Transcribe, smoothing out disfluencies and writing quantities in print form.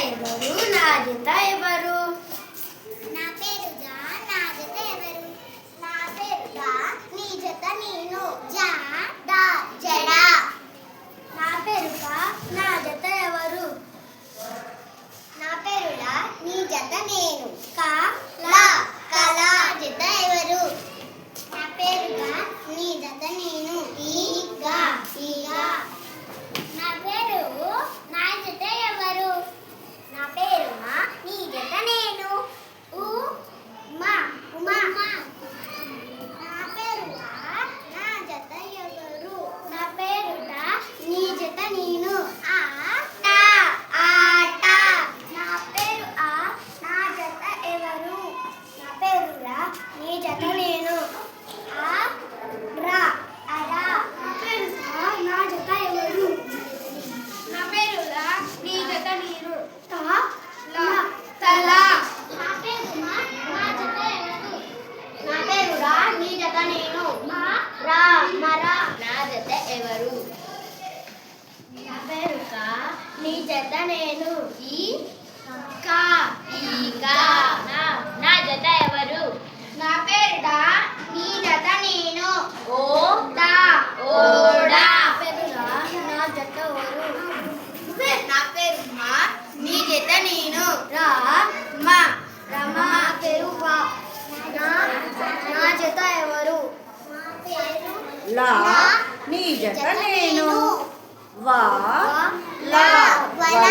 ఎవరు? నా జత ఎవరు? నా పేరుగా నా జత ఎవరు? నా పేరుగా నీ జత నేను. జా దా జడ. నా పేరుగా నా జత ఎవరు? నా పేరులా నీ జత నేను. కా లా కళ. జత ఎవరు? నా పేరుగా నీ జత నేను. ఈగా ఈగా. నా పేరు నా జత ఎవరు? నా పేరుగా నీ జత నేను. ఉమా ఉమా. నా పేరుగా నా జత ఎవరు? నా పేరుగా నీ జత నేను. ఆట ఆట. నా పేరు నా జత ఎవరు? నా పేరుగా నీ జత నేను. రా అరా. నా పేరుగా నా జత ఎవరు? నా పేరులా నీ జత నేను. తా లా తల. నా పేరుగా నా జత ఎవరు? నా పేరుగా నీ జత నేను. రా మరా. నా జత ఎవరు? నా పేరుగా నీ జత నేను. ఈ కా ఈగా. నా జత ఎవరు? నా పేరుగా నీ జత నేను. ఓ దా ఓడా. నా పేరుగా నా జత ఎవరు? నా పేరు మా నీ జత నేను. రా మా రమ. నా పేరు వా. నా జత ఎవరు? నా పేరు లా నీ జత నేను. వా లా వల